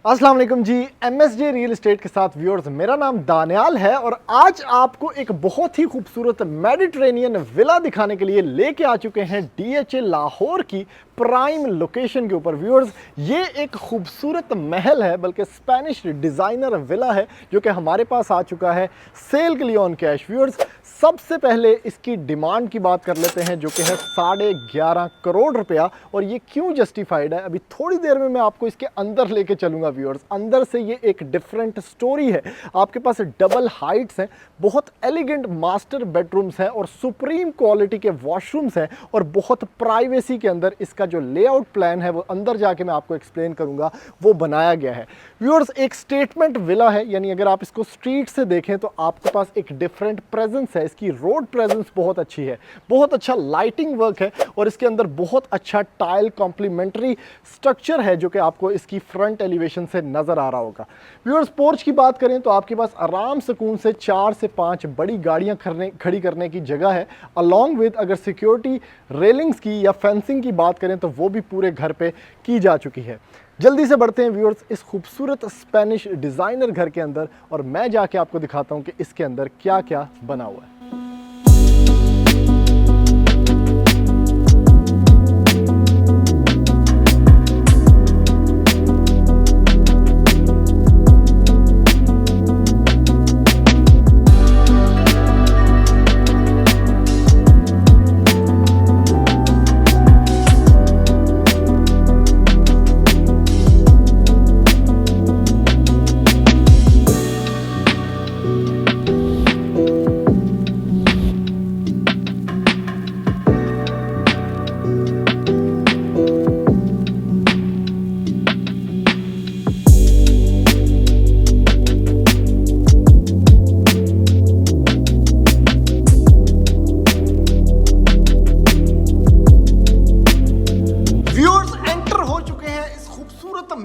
अस्सलाम वालेकुम जी। MSJ real estate के साथ व्यूअर्स, मेरा नाम दानियाल है और आज आपको एक बहुत ही खूबसूरत मेडिटेरेनियन विला दिखाने के लिए लेके आ चुके हैं डीएचए लाहौर की प्राइम लोकेशन के ऊपर। व्यूअर्स, ये एक खूबसूरत महल है, बल्कि स्पेनिश डिज़ाइनर विला है जो कि हमारे पास आ चुका है सेल के लिए ऑन कैश। व्यूअर्स, सबसे पहले इसकी डिमांड की बात कर लेते हैं जो कि है 11.5 करोड़ रुपया। और ये क्यों जस्टिफाइड है, अभी थोड़ी देर में मैं आपको इसके अंदर लेके चलूंगा। व्यूअर्स, अंदर से ये एक डिफरेंट स्टोरी है। आपके पास डबल हाइट्स हैं, बहुत एलिगेंट मास्टर बेडरूम्स हैं और सुप्रीम क्वालिटी के वॉशरूम्स हैं और बहुत प्राइवेसी के अंदर इसका जो लेआउट प्लान है वो अंदर जाके मैं आपको एक्सप्लेन करूंगा, वो बनाया गया है। व्यूअर्स, एक स्टेटमेंट विला है, यानी अगर आप इसको स्ट्रीट से देखें तो आपके पास एक डिफरेंट प्रेजेंस है। इसकी रोड प्रेजेंस बहुत अच्छी है, बहुत अच्छा लाइटिंग वर्क है और इसके अंदर बहुत अच्छा टाइल कॉम्प्लीमेंट्री स्ट्रक्चर है जो कि आपको इसकी फ्रंट एलिवेशन से नजर आ रहा होगा। व्यूअर्स, पोर्च की बात करें तो आपके पास आराम सुकून से 4 से 5 बड़ी गाड़ियां खड़ी करने की जगह है। अलॉन्ग विद अगर सिक्योरिटी रेलिंग्स की या फेंसिंग की बात करें तो वो भी पूरे घर पे की जा चुकी है। जल्दी से बढ़ते हैं व्यूअर्स इस खूबसूरत स्पेनिश डिज़ाइनर घर के अंदर और मैं जाके आपको दिखाता हूं कि इसके अंदर क्या क्या बना हुआ है।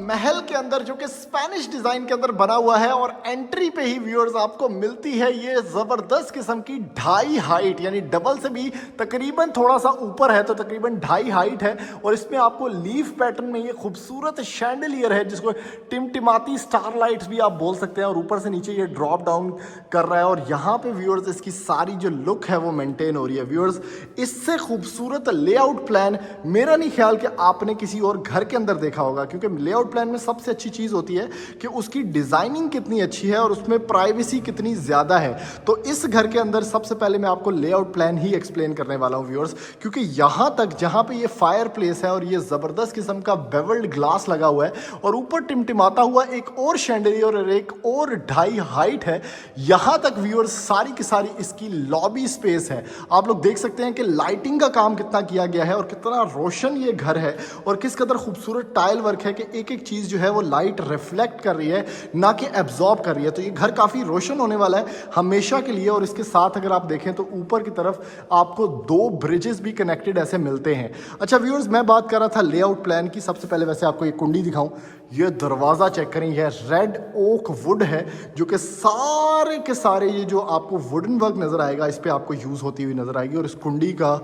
महल के अंदर जो कि स्पेनिश डिजाइन के अंदर बना हुआ है और एंट्री पे ही व्यूअर्स आपको मिलती है ये जबरदस्त किस्म की 2.5 हाइट, यानी डबल से भी तकरीबन थोड़ा सा ऊपर है तो तकरीबन 2.5 हाइट है। और इसमें आपको लीफ पैटर्न में ये खूबसूरत शैंडलियर है जिसको टिमटिमाती स्टार लाइट्स भी आप बोल सकते हैं और ऊपर से नीचे ये ड्रॉप डाउन कर रहा है। और यहाँ पे व्यूअर्स इसकी सारी जो लुक है वो मेंटेन हो रही है। व्यूअर्स, इससे खूबसूरत लेआउट प्लान मेरा नहीं ख्याल कि आपने किसी और घर के अंदर देखा होगा, क्योंकि लेआउट प्लान में सबसे अच्छी चीज होती है कि उसकी डिजाइनिंग कितनी अच्छी है और उसमें प्राइवेसी कितनी ज्यादा है। तो इस घर के अंदर सबसे पहले मैं आपको लेआउट प्लान ही एक्सप्लेन करने वाला हूं व्यूअर्स, क्योंकि यहां तक जहां पे ये फायर प्लेस है और ये जबरदस्त किस्म का बेवल्ड ग्लास लगा हुआ है और ऊपर टिमटिमाता हुआ एक और शैंडलियर और एक और 2.5 हाइट है, यहां तक व्यूअर्स सारी की सारी इसकी लॉबी स्पेस है। आप लोग देख सकते हैं कि लाइटिंग का काम कितना किया गया है और कितना रोशन ये घर है और किस कदर खूबसूरत टाइल वर्क है कि एक एक चीज जो है वो लाइट रिफ्लेक्ट कर रही है, ना कि एब्जॉर्ब कर रही है। तो ये घर काफी रोशन होने वाला है हमेशा के लिए। और इसके साथ अगर आप देखें तो ऊपर की तरफ आपको 2 ब्रिजेस भी कनेक्टेड ऐसे मिलते हैं। अच्छा व्यूअर्स, मैं बात कर रहा था लेआउट प्लान की। सबसे पहले वैसे आपको ये कुंडी दिखाऊं, ये दरवाजा चेक करें, ये रेड ओक वुड है जो कि सारे के सारे ये जो आपको वुडन वर्क नजर आएगा इस पे आपको यूज होती हुई नजर आएगी। और इस कुंडी का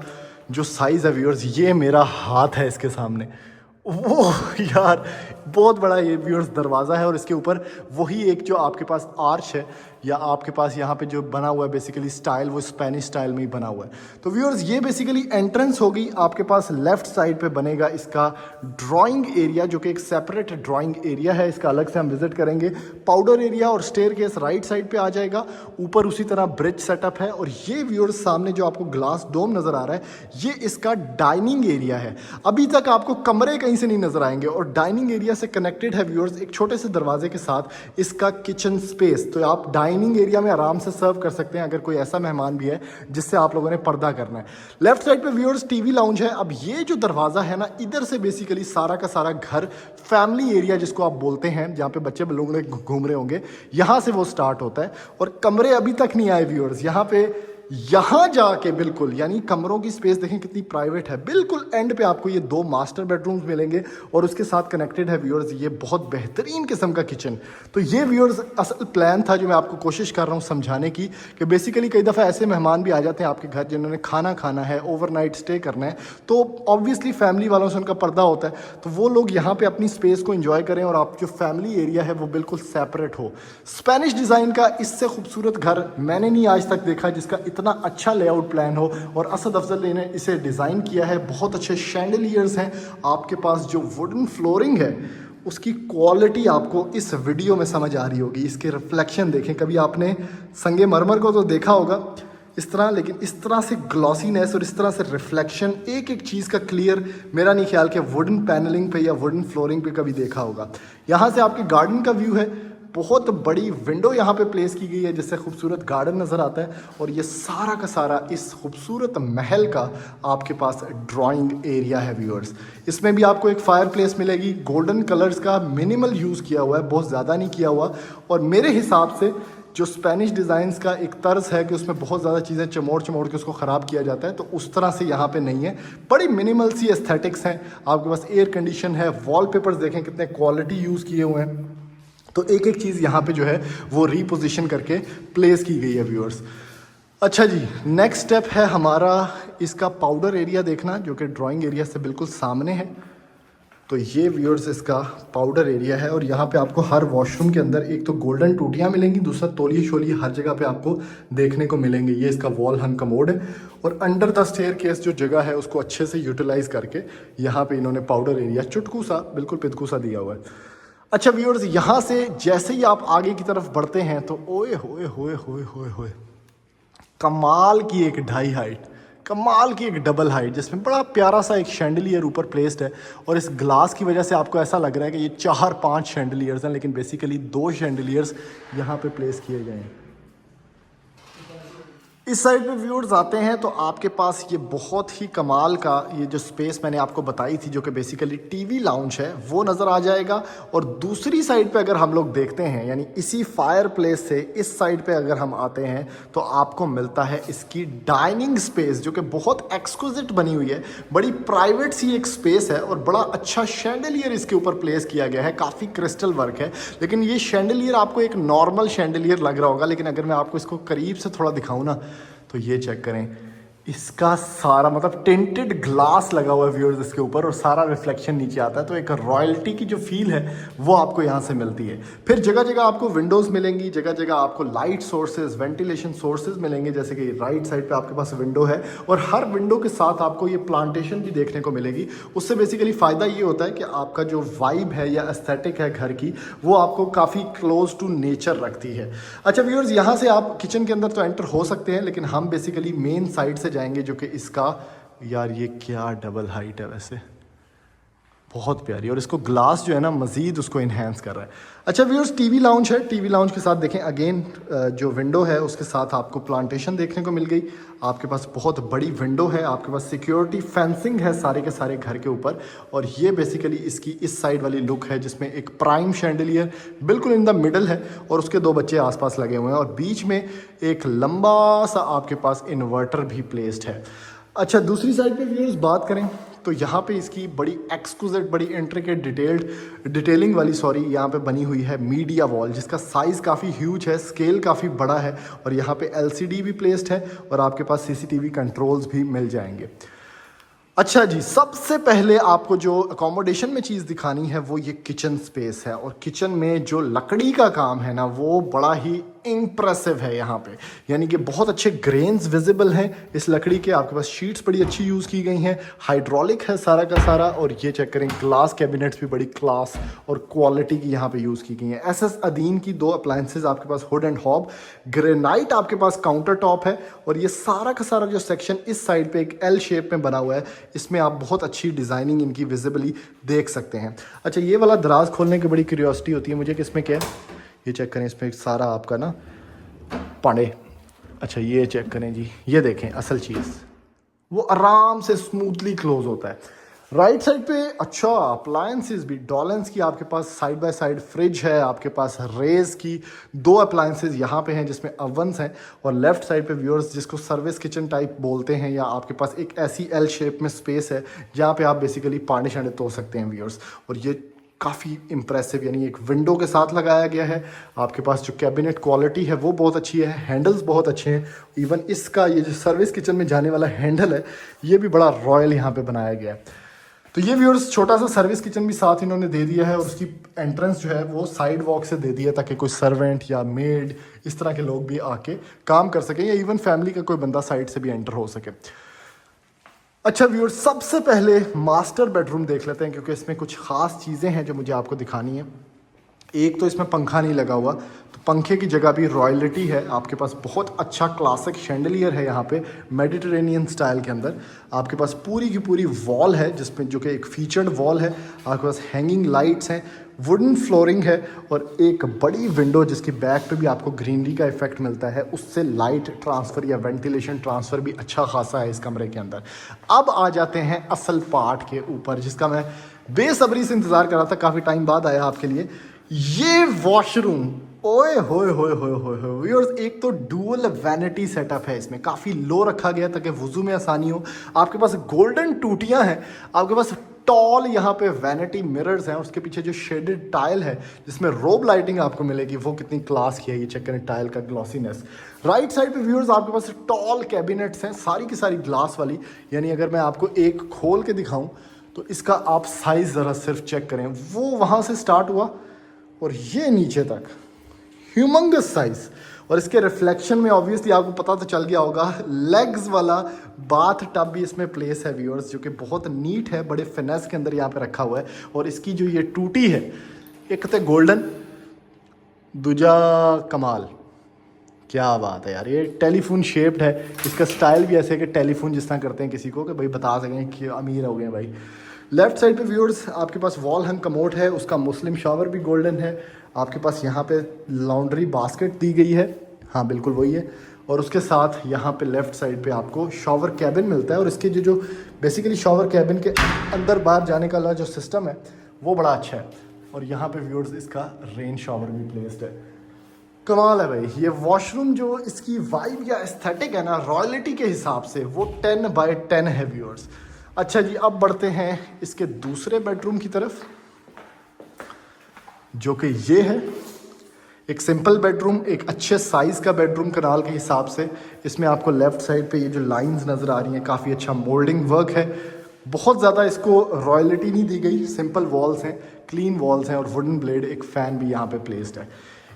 जो साइज है व्यूअर्स, ये मेरा हाथ है इसके सामने। वो यार बहुत बड़ा ये व्यूअर्स दरवाज़ा है और इसके ऊपर वही एक जो आपके पास आर्च है या आपके पास यहाँ पे जो बना हुआ है बेसिकली स्टाइल, वो स्पेनिश स्टाइल में ही बना हुआ है। तो व्यूअर्स, ये बेसिकली एंट्रेंस होगी। आपके पास लेफ्ट साइड पे बनेगा इसका ड्राइंग एरिया जो कि एक सेपरेट ड्राइंग एरिया है, इसका अलग से हम विजिट करेंगे। पाउडर एरिया और स्टेयर केस राइट साइड पे आ जाएगा। ऊपर उसी तरह ब्रिज सेटअप है और ये व्यूअर्स सामने जो आपको ग्लास डोम नजर आ रहा है ये इसका डाइनिंग एरिया है। अभी तक आपको कमरे कहीं से नहीं नजर आएंगे और डाइनिंग एरिया से कनेक्टेड है व्यूअर्स एक छोटे से दरवाजे के साथ इसका किचन स्पेस। तो आप डाइनिंग एरिया में आराम से सर्व कर सकते हैं अगर कोई ऐसा मेहमान भी है जिससे आप लोगों ने पर्दा करना है। लेफ्ट साइड पे व्यूअर्स टीवी लाउंज है। अब ये जो दरवाजा है ना, इधर से बेसिकली सारा का सारा घर फैमिली एरिया जिसको आप बोलते हैं, जहाँ पे बच्चे लोग घूम रहे होंगे, यहाँ से वो स्टार्ट होता है। और कमरे अभी तक नहीं आए व्यूअर्स। यहाँ पे यहां जाके बिल्कुल यानी कमरों की स्पेस देखें कितनी प्राइवेट है, बिल्कुल एंड पे आपको ये 2 मास्टर बेडरूम्स मिलेंगे और उसके साथ कनेक्टेड है व्यूअर्स ये बहुत बेहतरीन किस्म का किचन। तो ये व्यूअर्स असल प्लान था जो मैं आपको कोशिश कर रहा हूँ समझाने की कि बेसिकली कई दफ़ा ऐसे मेहमान भी आ जाते हैं आपके घर जिन्होंने खाना खाना है, ओवरनाइट स्टे करना है, तो ऑब्वियसली फैमिली वालों से उनका पर्दा होता है, तो वो लोग यहाँ पे अपनी स्पेस को एंजॉय करें और आप जो फैमिली एरिया है वो बिल्कुल सेपरेट हो। स्पेनिश डिज़ाइन का इससे खूबसूरत घर मैंने नहीं आज तक देखा जिसका इतना अच्छा लेआउट प्लान हो, और असद अफजल ने इसे डिज़ाइन किया है। बहुत अच्छे शैंडलियर्स हैं आपके पास, जो वुडन फ्लोरिंग है उसकी क्वालिटी आपको इस वीडियो में समझ आ रही होगी। इसके रिफ्लेक्शन देखें, कभी आपने संगे मरमर को तो देखा होगा इस तरह, लेकिन इस तरह से ग्लॉसीनेस और इस तरह से रिफ्लेक्शन एक एक चीज़ का क्लियर मेरा नहीं ख्याल कि वुडन पैनलिंग पे या वुडन फ्लोरिंग पे कभी देखा होगा। यहाँ से आपके गार्डन का व्यू है, बहुत बड़ी विंडो यहाँ पे प्लेस की गई है जिससे खूबसूरत गार्डन नज़र आता है, और ये सारा का सारा इस खूबसूरत महल का आपके पास ड्राइंग एरिया है व्यूअर्स। इसमें भी आपको एक फायर प्लेस मिलेगी, गोल्डन कलर्स का मिनिमल यूज़ किया हुआ है, बहुत ज़्यादा नहीं किया हुआ, और मेरे हिसाब से जो स्पेनिश डिज़ाइंस का एक तर्ज है कि उसमें बहुत ज़्यादा चीज़ें चमोड़ चमोड़ के उसको ख़राब किया जाता है, तो उस तरह से यहाँ पे नहीं है। बड़ी मिनिमल सी एस्थेटिक्स हैं, आपके पास एयर कंडीशन है, वॉलपेपर्स देखें कितने क्वालिटी यूज़ किए हुए हैं, तो एक एक चीज़ यहाँ पे जो है वो रीपोजिशन करके प्लेस की गई है व्यूअर्स। अच्छा जी, नेक्स्ट स्टेप है हमारा इसका पाउडर एरिया देखना, जो कि ड्राइंग एरिया से बिल्कुल सामने है। तो ये व्यूअर्स इसका पाउडर एरिया है, और यहाँ पे आपको हर वॉशरूम के अंदर एक तो गोल्डन टूटियाँ मिलेंगी, दूसरा तौलिए शोलिए हर जगह पे आपको देखने को मिलेंगे। ये इसका वॉल हंग कमोड है, और अंडर द स्टेयर केस जो जगह है उसको अच्छे से यूटिलाइज करके यहाँ पे इन्होंने पाउडर एरिया चुटकू सा बिल्कुल पितकू सा दिया हुआ है। अच्छा व्यूअर्स, यहाँ से जैसे ही आप आगे की तरफ बढ़ते हैं तो ओए होए होए होए होए होए, कमाल की एक ढाई हाइट, कमाल की एक डबल हाइट, जिसमें बड़ा प्यारा सा एक शैंडलियर ऊपर प्लेस्ड है, और इस ग्लास की वजह से आपको ऐसा लग रहा है कि ये 4-5 शैंडलियर्स हैं, लेकिन बेसिकली 2 शैंडलियर्स यहाँ पे प्लेस किए गए हैं। इस साइड पे व्यूअर्स आते हैं तो आपके पास ये बहुत ही कमाल का ये जो स्पेस मैंने आपको बताई थी जो कि बेसिकली टीवी लाउंज है वो नज़र आ जाएगा। और दूसरी साइड पे अगर हम लोग देखते हैं, यानी इसी फायर प्लेस से इस साइड पे अगर हम आते हैं तो आपको मिलता है इसकी डाइनिंग स्पेस, जो कि बहुत एक्सक्लूसिव बनी हुई है, बड़ी प्राइवेट सी एक स्पेस है, और बड़ा अच्छा शैंडलियर इसके ऊपर प्लेस किया गया है, काफ़ी क्रिस्टल वर्क है। लेकिन ये शैंडलियर आपको एक नॉर्मल शैंडलियर लग रहा होगा, लेकिन अगर मैं आपको इसको करीब से थोड़ा दिखाऊँ ना तो ये चेक करें, इसका सारा मतलब टिंटेड ग्लास लगा हुआ है व्यूअर्स इसके ऊपर, और सारा रिफ्लेक्शन नीचे आता है, तो एक रॉयल्टी की जो फील है वो आपको यहाँ से मिलती है। फिर जगह जगह आपको विंडोज़ मिलेंगी, जगह जगह आपको लाइट सोर्सेज, वेंटिलेशन सोर्सेज मिलेंगे, जैसे कि राइट साइड पे आपके पास विंडो है, और हर विंडो के साथ आपको ये प्लांटेशन भी देखने को मिलेगी। उससे बेसिकली फ़ायदा ये होता है कि आपका जो वाइब है या एस्थेटिक है घर की, वो आपको काफ़ी क्लोज टू नेचर रखती है। अच्छा व्यूअर्स, यहाँ से आप किचन के अंदर तो एंटर हो सकते हैं, लेकिन हम बेसिकली मेन साइड से जाएंगे, जो कि इसका, यार ये क्या डबल हाइट है, वैसे बहुत प्यारी, और इसको ग्लास जो है ना मज़ीद उसको इन्हेंस कर रहा है। अच्छा व्यूअर्स, टीवी लाउंज है, टीवी लाउंज के साथ देखें अगेन जो विंडो है उसके साथ आपको प्लांटेशन देखने को मिल गई। आपके पास बहुत बड़ी विंडो है, आपके पास सिक्योरिटी फेंसिंग है सारे के सारे घर के ऊपर, और ये बेसिकली इसकी इस साइड वाली लुक है जिसमें एक प्राइम शैंडलियर बिल्कुल इन द मिडल है, और उसके 2 बच्चे आसपास लगे हुए हैं, और बीच में एक लंबा सा आपके पास इन्वर्टर भी प्लेस्ड है। अच्छा, दूसरी साइड पे व्यूअर्स बात करें तो यहाँ पे इसकी बड़ी एक्सक्लूसिव, बड़ी इंट्रिकेट डिटेलिंग वाली यहाँ पे बनी हुई है मीडिया वॉल, जिसका साइज़ काफ़ी ह्यूज है, स्केल काफ़ी बड़ा है, और यहाँ पे LCD भी प्लेस्ड है, और आपके पास CCTV कंट्रोल्स भी मिल जाएंगे। अच्छा जी, सबसे पहले आपको जो अकोमोडेशन में चीज़ दिखानी है वो ये किचन स्पेस है, और किचन में जो लकड़ी का काम है ना वो बड़ा ही इम्प्रेसिव है यहाँ पे, यानी कि बहुत अच्छे ग्रेन्स विजिबल हैं इस लकड़ी के। आपके पास शीट्स बड़ी अच्छी यूज़ की गई हैं, हाइड्रोलिक है सारा का सारा, और ये चेक करें ग्लास कैबिनेट्स भी बड़ी क्लास और क्वालिटी की यहाँ पे यूज़ की गई हैं। SS अदीन की 2 अप्लायंसेज आपके पास, हुड एंड हॉब, ग्रेनाइट आपके पास काउंटर टॉप है, और ये सारा का सारा जो सेक्शन इस साइड पे एक L शेप में बना हुआ है, इसमें आप बहुत अच्छी डिज़ाइनिंग इनकी विजिबली देख सकते हैं। अच्छा, ये वाला दराज खोलने की बड़ी क्यूरियोसिटी होती है मुझे कि इसमें क्या है, ये चेक करें, इसमें सारा आपका ना पांडे। अच्छा, ये चेक करें जी, ये देखें असल चीज़, वो आराम से स्मूथली क्लोज होता है। राइट साइड पे अच्छा अप्लायंसेस भी डॉलेंस की आपके पास साइड बाय साइड फ्रिज है, आपके पास रेज की दो अप्लायंसेस यहाँ पे हैं जिसमें अवन्स हैं, और लेफ्ट साइड पे व्यूअर्स जिसको सर्विस किचन टाइप बोलते हैं, या आपके पास एक ऐसी एल शेप में स्पेस है जहाँ पे आप बेसिकली पानी शानी धो सकते हैं व्यूअर्स। और ये काफ़ी इंप्रेसिव, यानी एक विंडो के साथ लगाया गया है। आपके पास जो कैबिनेट क्वालिटी है वो बहुत अच्छी है, हैंडल्स बहुत अच्छे हैं। इवन इसका ये जो सर्विस किचन में जाने वाला हैंडल है ये भी बड़ा रॉयल यहाँ पे बनाया गया है। तो ये व्यूअर्स छोटा सा सर्विस किचन भी साथ इन्होंने दे दिया है, और उसकी एंट्रेंस जो है वो साइड वॉक से दे दी है ताकि कोई सर्वेंट या मेड इस तरह के लोग भी आके काम कर सकें, या इवन फैमिली का कोई बंदा साइड से भी एंटर हो सके। अच्छा व्यूअर्स, सबसे पहले मास्टर बेडरूम देख लेते हैं क्योंकि इसमें कुछ खास चीज़ें हैं जो मुझे आपको दिखानी है। एक तो इसमें पंखा नहीं लगा हुआ, तो पंखे की जगह भी रॉयलिटी है। आपके पास बहुत अच्छा क्लासिक शैंडलियर है यहाँ पे मेडिटेरेनियन स्टाइल के अंदर। आपके पास पूरी की पूरी वॉल है जिसमें जो कि एक फीचर्ड वॉल है। आपके पास हैंगिंग लाइट्स हैं, वुडन फ्लोरिंग है, और एक बड़ी विंडो जिसकी बैक पे भी आपको ग्रीनरी का इफेक्ट मिलता है, उससे लाइट ट्रांसफ़र या वेंटिलेशन ट्रांसफ़र भी अच्छा खासा है इस कमरे के अंदर। अब आ जाते हैं असल पार्ट के ऊपर जिसका मैं बेसब्री से इंतज़ार कर रहा था, काफ़ी टाइम बाद आया आपके लिए। ये वॉशरूम, ओए होए होए होए होए होए व्यूअर्स, एक तो डुअल वैनिटी सेटअप है इसमें, काफ़ी लो रखा गया ताकि वुजू में आसानी हो। आपके पास गोल्डन टूटियां हैं, आपके पास टॉल यहाँ पे वैनिटी मिरर्स हैं, उसके पीछे जो शेडेड टाइल है जिसमें रोब लाइटिंग आपको मिलेगी वो कितनी क्लास की है, ये चेक करें टाइल का ग्लॉसीनेस। राइट साइड पे व्यूअर्स आपके पास टॉल कैबिनेट्स हैं, सारी की सारी ग्लास वाली, यानी अगर मैं आपको एक खोल के दिखाऊं तो इसका आप साइज़ ज़रा सिर्फ चेक करें, वो वहाँ से स्टार्ट हुआ और ये नीचे तक ह्यूमंगस साइज। और इसके रिफ्लेक्शन में ऑब्वियसली आपको पता तो चल गया होगा, लेग्स वाला बाथ टब भी इसमें प्लेस है व्यूअर्स, जो कि बहुत नीट है, बड़े फिनेस के अंदर यहाँ पे रखा हुआ है। और इसकी जो ये टूटी है, एक तो गोल्डन, दूजा कमाल, क्या बात है यार, ये टेलीफोन शेप्ड है। इसका स्टाइल भी ऐसे है कि टेलीफोन जिस तरह करते हैं किसी को कि भाई बता सकें कि अमीर हो गए भाई। लेफ्ट साइड पे व्यूअर्स आपके पास वॉल हंग कमोड है, उसका मुस्लिम शावर भी गोल्डन है। आपके पास यहाँ पे लॉन्ड्री बास्केट दी गई है, हाँ बिल्कुल वही है। और उसके साथ यहाँ पे लेफ्ट साइड पे आपको शॉवर कैबिन मिलता है, और इसके जो बेसिकली शॉवर कैबिन के अंदर बाहर जाने का जो सिस्टम है वो बड़ा अच्छा है। और यहाँ पे व्यूअर्स इसका रेन शॉवर भी प्लेस्ड है। कमाल है भाई, ये वॉशरूम जो इसकी वाइब या एस्थेटिक है ना रॉयलिटी के हिसाब से, वो 10/10 है व्यूअर्स। अच्छा जी, अब बढ़ते हैं इसके दूसरे बेडरूम की तरफ, जो कि ये है एक सिंपल बेडरूम, एक अच्छे साइज़ का बेडरूम कनाल के हिसाब से। इसमें आपको लेफ्ट साइड पे ये जो लाइंस नज़र आ रही हैं, काफ़ी अच्छा मोल्डिंग वर्क है। बहुत ज़्यादा इसको रॉयलिटी नहीं दी गई, सिंपल वॉल्स हैं, क्लीन वॉल्स हैं, और वुडन ब्लेड, एक फ़ैन भी यहाँ पे प्लेस्ड है।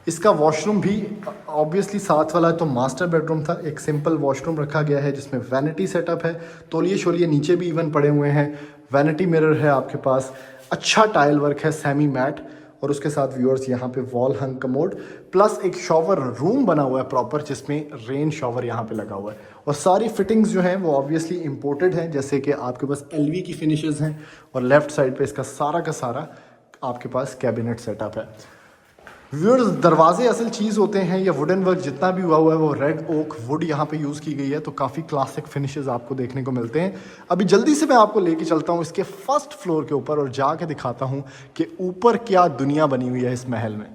इसका वॉशरूम भी ऑब्वियसली साथ वाला तो मास्टर बेडरूम था, एक सिंपल वॉशरूम रखा गया है जिसमें वैनिटी सेटअप है, तौलिए शोलिए नीचे भी इवन पड़े हुए हैं, वैनिटी मिरर है आपके पास, अच्छा टाइल वर्क है सेमी मैट, और उसके साथ व्यूअर्स यहाँ पे वॉल हंग कमोड प्लस एक शॉवर रूम बना हुआ है प्रॉपर, जिसमें रेन शॉवर यहाँ पे लगा हुआ है। और सारी फिटिंग्स जो हैं वो ऑब्वियसली इंपोर्टेड हैं, जैसे कि आपके पास एलवी की फिनिशेस हैं, और लेफ्ट साइड पे इसका सारा का सारा आपके पास कैबिनेट सेटअप है। व्यूअर्स, दरवाजे असल चीज़ होते हैं, या वुडन वर्क जितना भी हुआ है वो रेड ओक वुड यहाँ पे यूज़ की गई है, तो काफ़ी क्लासिक फिनिशेस आपको देखने को मिलते हैं। अभी जल्दी से मैं आपको लेके चलता हूँ इसके फर्स्ट फ्लोर के ऊपर, और जाके दिखाता हूँ कि ऊपर क्या दुनिया बनी हुई है इस महल में।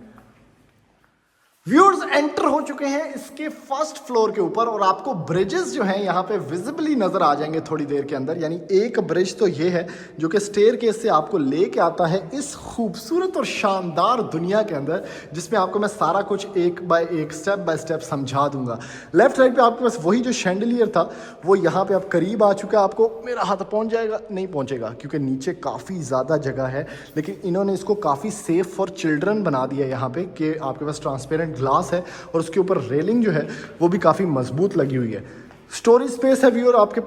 व्यूअर्स, एंटर हो चुके हैं इसके फर्स्ट फ्लोर के ऊपर, और आपको ब्रिजेस जो हैं यहाँ पे विजिबली नजर आ जाएंगे थोड़ी देर के अंदर। यानी एक ब्रिज तो ये है जो कि स्टेयरकेस से आपको लेके आता है इस खूबसूरत और शानदार दुनिया के अंदर, जिसमें आपको मैं सारा कुछ एक बाय एक स्टेप बाय स्टेप समझा दूंगा। लेफ्ट साइड पे आपके पास वही जो शैंडलियर था वो यहाँ पे आप करीब आ चुका है, आपको मेरा हाथ पहुँच जाएगा, नहीं पहुँचेगा क्योंकि नीचे काफ़ी ज़्यादा जगह है, लेकिन इन्होंने इसको काफ़ी सेफ फॉर चिल्ड्रन बना दिया यहाँ पे कि आपके पास ट्रांसपेरेंट ग्लास है, और उसके ऊपर रेलिंग जो है वो भी काफ़ी मजबूत लगी हुई है। स्टोरेज स्पेस है व्यूअर आपके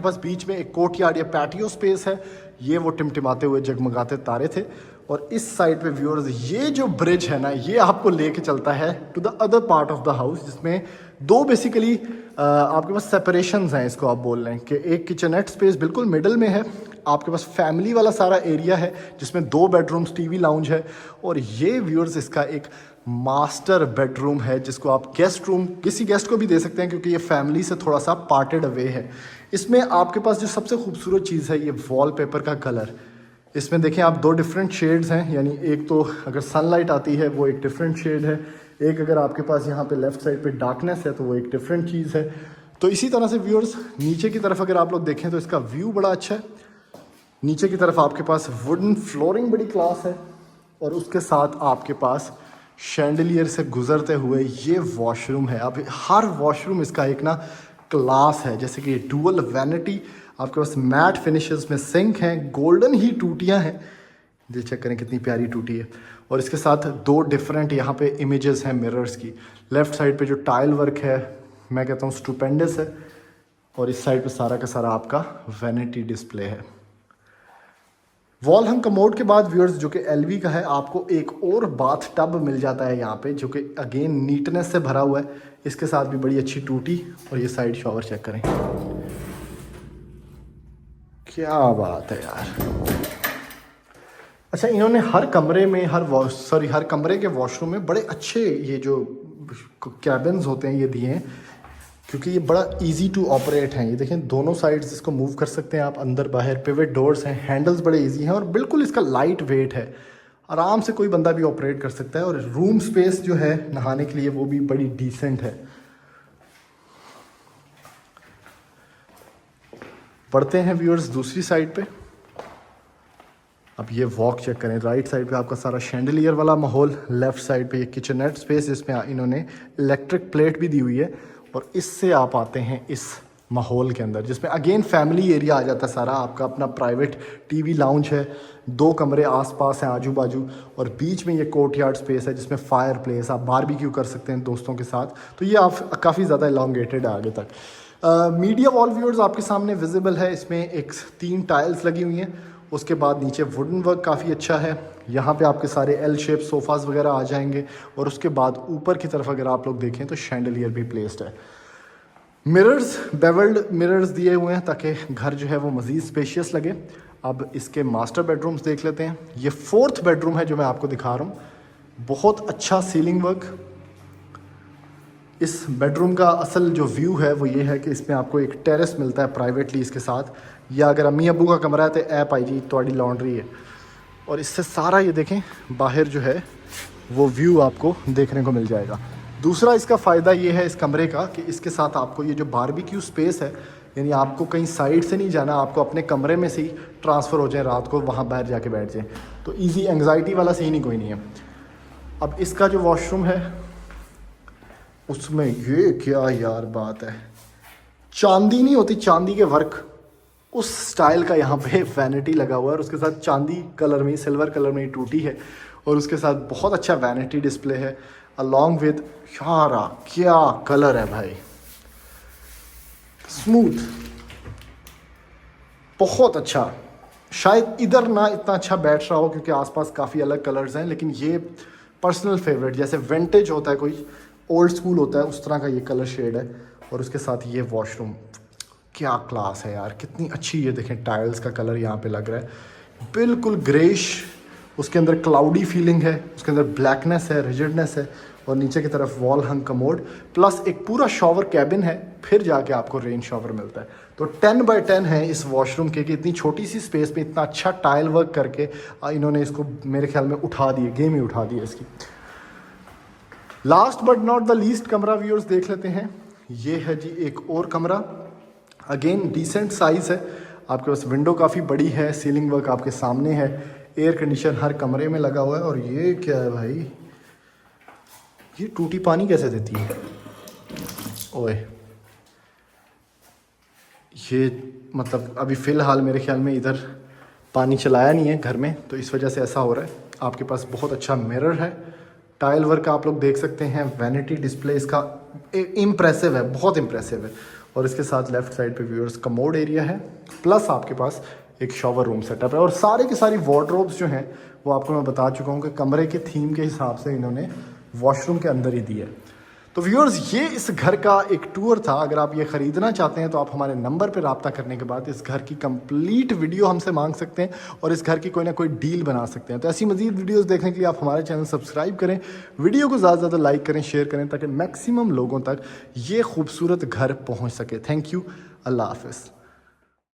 पास बीच में एक कोर्टयार्ड या पैटियो स्पेस है, ये वो टिमटिमाते हुए जगमगाते तारे थे। और इस साइड पे व्यूअर्स ये जो ब्रिज है ना, ये आपको लेके चलता है to the other part of the house, जिसमें दो बेसिकली आपके पास सेपरेशंस हैं, इसको आप बोल रहे हैं कि एक किचनेट स्पेस बिल्कुल मिडल में है, आपके पास फैमिली वाला सारा एरिया है जिसमें 2 बेडरूम्स, टीवी लाउंज है। और ये व्यूअर्स इसका एक मास्टर बेडरूम है जिसको आप गेस्ट रूम किसी गेस्ट को भी दे सकते हैं, क्योंकि ये फैमिली से थोड़ा सा पार्टेड अवे है। इसमें आपके पास जो सबसे खूबसूरत चीज़ है ये वॉलपेपर का कलर। इसमें देखें आप 2 डिफरेंट शेड्स हैं, यानी एक तो अगर सनलाइट आती है वो एक डिफरेंट शेड है, एक अगर आपके पास यहाँ पे लेफ्ट साइड पे डार्कनेस है तो वो एक डिफरेंट चीज़ है। तो इसी तरह से व्यूअर्स नीचे की तरफ अगर आप लोग देखें तो इसका व्यू बड़ा अच्छा है। नीचे की तरफ आपके पास वुडन फ्लोरिंग बड़ी क्लास है, और उसके साथ आपके पास शैंडलियर से गुजरते हुए ये वॉशरूम है। अब हर वॉशरूम इसका एक ना क्लास है, जैसे कि डुअल वैनिटी, आपके पास मैट फिनिशेस में सिंक हैं, गोल्डन ही टूटियाँ हैं, ये चेक करें कितनी प्यारी टूटी है। और इसके साथ 2 डिफरेंट यहाँ पे इमेजेस हैं मिरर्स की। लेफ्ट साइड पे जो टाइल वर्क है मैं कहता हूँ स्टुपेंडस है, और इस साइड पे सारा का सारा आपका वैनिटी डिस्प्ले है। वॉल हंग कमोड के बाद व्यूअर्स जो कि एलवी का है, आपको एक और बाथ टब मिल जाता है यहाँ पे, जो कि अगेन नीटनेस से भरा हुआ है। इसके साथ भी बड़ी अच्छी टूटी, और ये साइड शॉवर चेक करें, क्या बात है यार। अच्छा, इन्होंने हर कमरे में हर कमरे के वॉशरूम में बड़े अच्छे ये जो कैबिन्स होते हैं ये दिए हैं, क्योंकि ये बड़ा इजी टू ऑपरेट हैं। ये देखें दोनों साइड्स इसको मूव कर सकते हैं आप, अंदर बाहर, पिवट डोर्स हैं, हैंडल्स बड़े इजी हैं, और बिल्कुल इसका लाइट वेट है, आराम से कोई बंदा भी ऑपरेट कर सकता है। और रूम स्पेस जो है नहाने के लिए वो भी बड़ी डिसेंट है। पढ़ते हैं व्यूअर्स दूसरी साइड पे। अब ये वॉक चेक करें, राइट साइड पे आपका सारा शैंडलियर वाला माहौल, लेफ्ट साइड पे ये किचननेट स्पेस जिसमें इन्होंने इलेक्ट्रिक प्लेट भी दी हुई है, और इससे आप आते हैं इस माहौल के अंदर जिसमें अगेन फैमिली एरिया आ जाता है सारा। आपका अपना प्राइवेट टीवी लाउंज है, 2 कमरे आसपास हैं आजू बाजू, और बीच में ये कोर्टयार्ड स्पेस है जिसमें फायर प्लेस, आप बारबेक्यू कर सकते हैं दोस्तों के साथ। तो ये आप काफ़ी ज़्यादा एलोंगेटेड है आगे तक। मीडिया वॉल व्यूअर्स आपके सामने विजिबल है, इसमें 3 टाइल्स लगी हुई हैं। उसके बाद नीचे वुडन वर्क काफ़ी अच्छा है, यहाँ पे आपके सारे एल शेप सोफ़ाज़ वगैरह आ जाएंगे। और उसके बाद ऊपर की तरफ अगर आप लोग देखें तो शैंडलियर भी प्लेस्ड है। मिरर्स, बेवल्ड मिरर्स दिए हुए हैं ताकि घर जो है वो मज़ीद स्पेशियस लगे। अब इसके मास्टर बेडरूम्स देख लेते हैं। ये 4th बेडरूम है जो मैं आपको दिखा रहा हूँ, बहुत अच्छा सीलिंग वर्क। इस बेडरूम का असल जो व्यू है वो ये है कि इसमें आपको एक टेरेस मिलता है प्राइवेटली इसके साथ, या अगर अम्मी अबू का कमरा है तो ऐप आई जी थोड़ी लॉन्ड्री है। और इससे सारा ये देखें बाहर जो है वो व्यू आपको देखने को मिल जाएगा। दूसरा इसका फ़ायदा ये है इस कमरे का कि इसके साथ आपको ये जो बारबेक्यू स्पेस है, यानी आपको कहीं साइड से नहीं जाना, आपको अपने कमरे में से ही ट्रांसफ़र हो जाए, रात को वहाँ बाहर जाके बैठ जाए, तो ईजी एंग्जाइटी वाला सीन ही कोई नहीं है। अब इसका जो वॉशरूम है उसमें ये क्या यार बात है, चांदी नहीं होती, चांदी के वर्क उस स्टाइल का यहाँ पे वैनिटी लगा हुआ है, और उसके साथ चांदी कलर में, सिल्वर कलर में टूटी है, और उसके साथ बहुत अच्छा वैनिटी डिस्प्ले है अलॉन्ग विद, यारा क्या कलर है भाई, स्मूथ, बहुत अच्छा। शायद इधर ना इतना अच्छा बैठ रहा हो क्योंकि आसपास काफ़ी अलग कलर्स हैं, लेकिन ये पर्सनल फेवरेट, जैसे विंटेज होता है कोई ओल्ड स्कूल होता है उस तरह का ये कलर शेड है। और उसके साथ ये वॉशरूम क्या क्लास है यार, कितनी अच्छी, ये देखें टाइल्स का कलर यहाँ पे लग रहा है बिल्कुल ग्रेश, उसके अंदर क्लाउडी फीलिंग है, उसके अंदर ब्लैकनेस है, रिजिडनेस है, और नीचे की तरफ वॉल हंग कमोड प्लस एक पूरा शॉवर कैबिन है, फिर जाके आपको रेन शॉवर मिलता है। तो 10 बाय 10 है इस वॉशरूम के कि इतनी छोटी सी स्पेस में इतना अच्छा टाइल वर्क करके इन्होंने इसको मेरे ख्याल में उठा दिए, गेम ही उठा दी इसकी। Last but not the least कमरा व्यूअर्स देख लेते हैं। ये है जी एक और कमरा, अगेन डिसेंट साइज़ है, आपके पास विंडो काफ़ी बड़ी है, सीलिंग वर्क आपके सामने है, एयर कंडीशन हर कमरे में लगा हुआ है। और ये क्या है भाई, ये टूटी पानी कैसे देती है, ओए ये मतलब अभी फ़िलहाल मेरे ख्याल में इधर पानी चलाया नहीं है घर में, तो इस वजह से ऐसा हो रहा है। आपके पास बहुत अच्छा मिरर है, टाइल वर्क आप लोग देख सकते हैं, वैनिटी डिस्प्ले इसका इम्प्रेसिव है, बहुत इम्प्रेसिव है। और इसके साथ लेफ्ट साइड पे व्यूअर्स कमोड एरिया है, प्लस आपके पास एक शॉवर रूम सेटअप है। और सारे के सारी वार्डरोब्स जो हैं वो आपको मैं बता चुका हूँ कि कमरे के थीम के हिसाब से इन्होंने वॉशरूम के अंदर ही दी है। तो व्यूअर्स ये इस घर का एक टूर था। अगर आप ये ख़रीदना चाहते हैं तो आप हमारे नंबर पर रब्ता करने के बाद इस घर की कंप्लीट वीडियो हमसे मांग सकते हैं और इस घर की कोई ना कोई डील बना सकते हैं। तो ऐसी मज़ीद वीडियोस देखने के लिए आप हमारे चैनल सब्सक्राइब करें, वीडियो को ज़्यादा से ज़्यादा लाइक करें, शेयर करें ताकि मैक्सिमम लोगों तक ये खूबसूरत घर पहुँच सके। थैंक यू, अल्लाह हाफ़िज़।